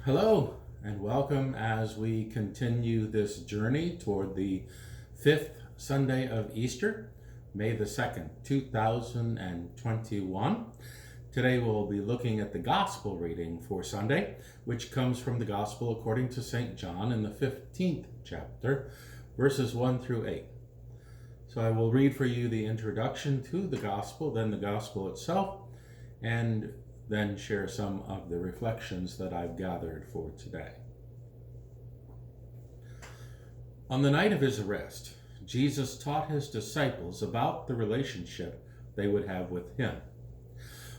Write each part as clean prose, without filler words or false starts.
Hello and welcome as we continue this journey toward the fifth Sunday of Easter, May the 2nd, 2021. Today we'll be looking at the Gospel reading for Sunday, which comes from the Gospel according to St. John in the 15th chapter, verses 1 through 8. So I will read for you the introduction to the Gospel, then the Gospel itself, and then share some of the reflections that I've gathered for today. On the night of his arrest, Jesus taught his disciples about the relationship they would have with him.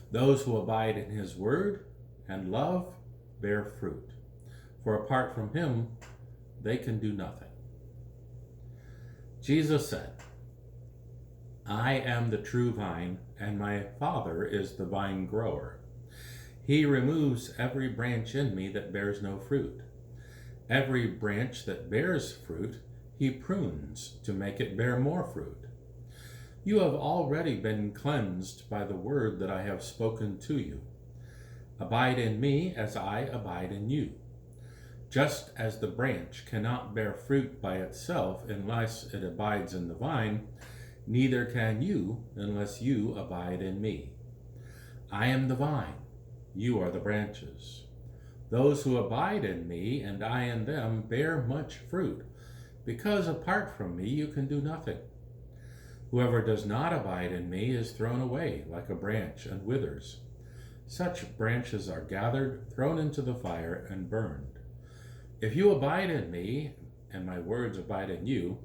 Those who abide in his word and love bear fruit, for apart from him, they can do nothing. Jesus said, "I am the true vine, and my Father is the vine grower. He removes every branch in me that bears no fruit. Every branch that bears fruit, he prunes to make it bear more fruit. You have already been cleansed by the word that I have spoken to you. Abide in me as I abide in you. Just as the branch cannot bear fruit by itself unless it abides in the vine, neither can you unless you abide in me. I am the vine. You are the branches. Those who abide in me and I in them bear much fruit, because apart from me you can do nothing. Whoever does not abide in me is thrown away like a branch and withers. Such branches are gathered, thrown into the fire, and burned. If you abide in me and my words abide in you,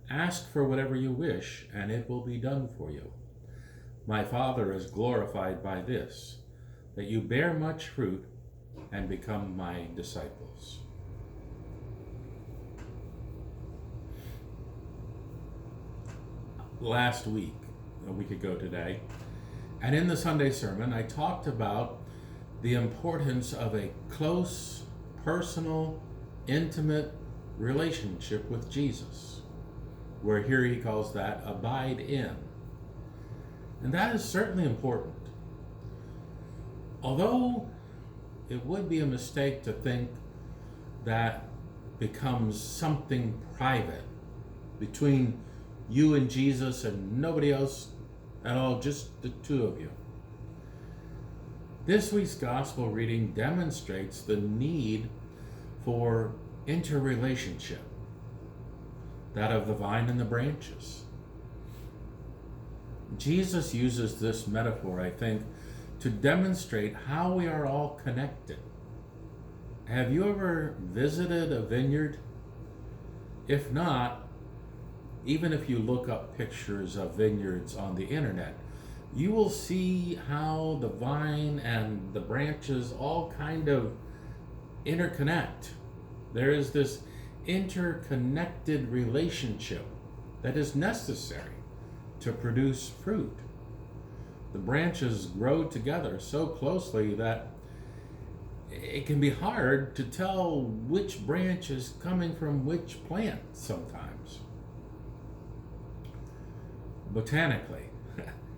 ask for whatever you wish, and it will be done for you. My Father is glorified by this, that you bear much fruit and become my disciples." Last week, a week ago today, and in the Sunday sermon, I talked about the importance of a close, personal, intimate relationship with Jesus, where here he calls that abide in. And that is certainly important. Although it would be a mistake to think that becomes something private between you and Jesus and nobody else at all, just the two of you. This week's gospel reading demonstrates the need for interrelationship, that of the vine and the branches. Jesus uses this metaphor, I think, to demonstrate how we are all connected. Have you ever visited a vineyard? If not, even if you look up pictures of vineyards on the internet, you will see how the vine and the branches all kind of interconnect. There is this interconnected relationship that is necessary to produce fruit. The branches grow together so closely that it can be hard to tell which branch is coming from which plant sometimes. Botanically,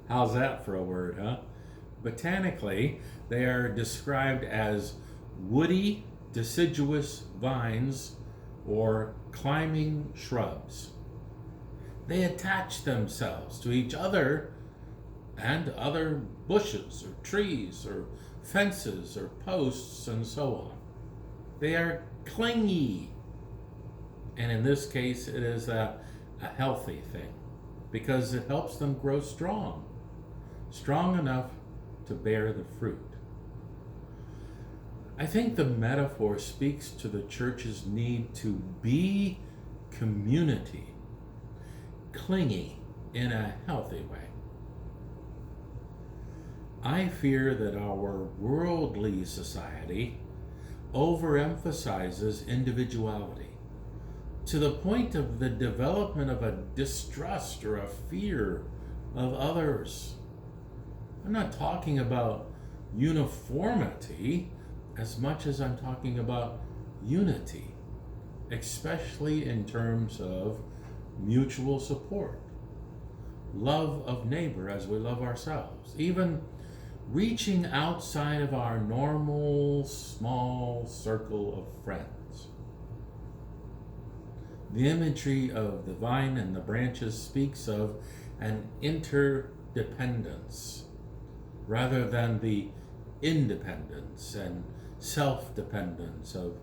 how's that for a word, huh? Botanically, they are described as woody, deciduous vines or climbing shrubs. They attach themselves to each other and other bushes or trees or fences or posts and so on. They are clingy. And in this case, it is a healthy thing because it helps them grow strong enough to bear the fruit. I think the metaphor speaks to the church's need to be community, clingy in a healthy way. I fear that our worldly society overemphasizes individuality to the point of the development of a distrust or a fear of others. I'm not talking about uniformity as much as I'm talking about unity, especially in terms of mutual support, love of neighbor as we love ourselves, even reaching outside of our normal, small small circle of friends. The imagery of the vine and the branches speaks of an interdependence rather than the independence and self-dependence of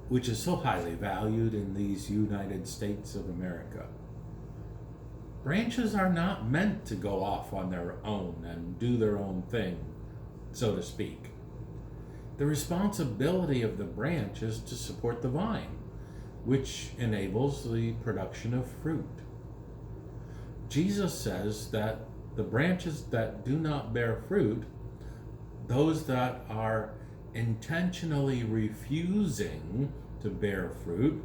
which is so highly valued in these United States of America. Branches are not meant to go off on their own and do their own thing, so to speak. The responsibility of the branch is to support the vine, which enables the production of fruit. Jesus says that the branches that do not bear fruit, those that are intentionally refusing to bear fruit,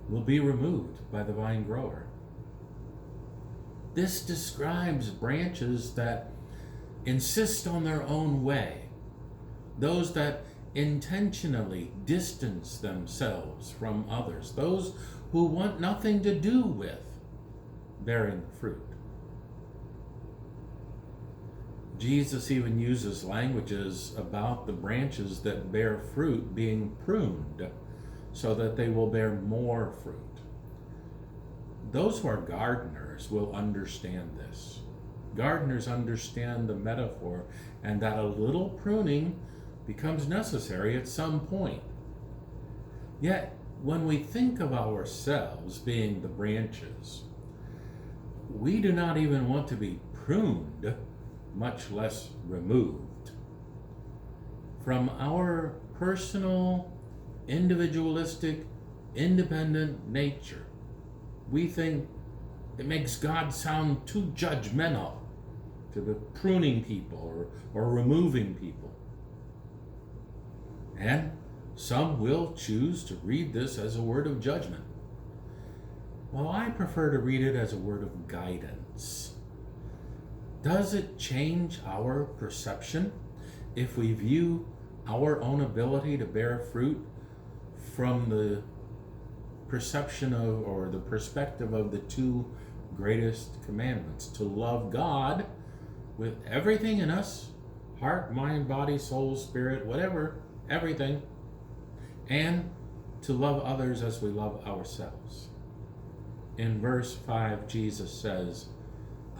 will be removed by the vine grower. This describes branches that insist on their own way, those that intentionally distance themselves from others, those who want nothing to do with bearing fruit. Jesus even uses languages about the branches that bear fruit being pruned so that they will bear more fruit. Those who are gardeners will understand this. Gardeners understand the metaphor and that a little pruning becomes necessary at some point. Yet, when we think of ourselves being the branches, we do not even want to be pruned, much less removed. From our personal, individualistic, independent nature, we think it makes God sound too judgmental to be pruning people or removing people. And some will choose to read this as a word of judgment, while I prefer to read it as a word of guidance. Does it change our perception if we view our own ability to bear fruit from the perception of, or the perspective of, the two greatest commandments: to love God with everything in us, heart, mind, body, soul, spirit, whatever, everything, and to love others as we love ourselves? In verse 5, Jesus says,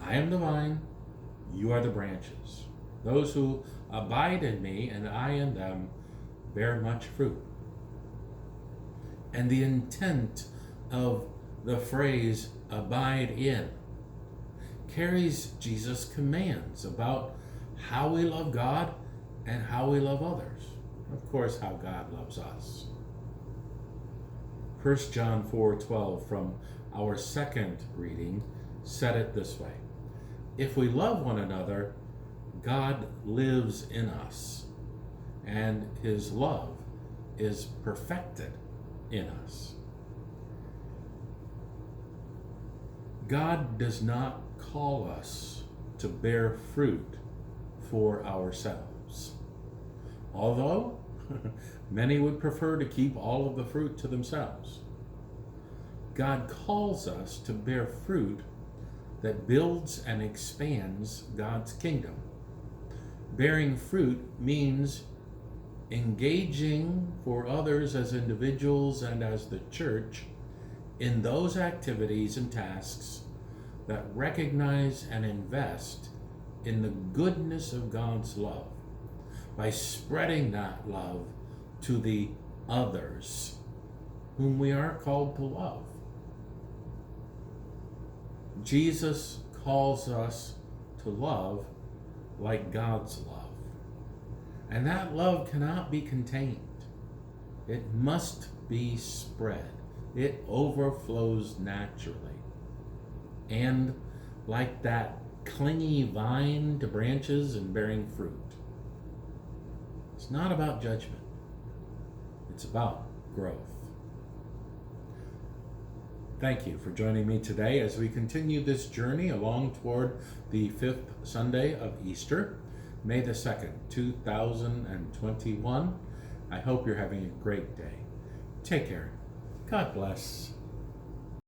I am the vine, you are the branches. Those who abide in me and I in them bear much fruit. And the intent of the phrase abide in carries Jesus' commands about how we love God and how we love others. Of course, how God loves us. 1 John 4:12 from our second reading said it this way: if we love one another, God lives in us, and his love is perfected in us. God does not call us to bear fruit for ourselves, although many would prefer to keep all of the fruit to themselves. God calls us to bear fruit that builds and expands God's kingdom. Bearing fruit means engaging for others as individuals and as the church in those activities and tasks that recognize and invest in the goodness of God's love by spreading that love to the others whom we are called to love. Jesus calls us to love like God's love. And that love cannot be contained. It must be spread. It overflows naturally. And like that clingy vine to branches and bearing fruit. It's not about judgment. It's about growth. Thank you for joining me today as we continue this journey along toward the 5th Sunday of Easter, May the 2nd, 2021. I hope you're having a great day. Take care. God bless.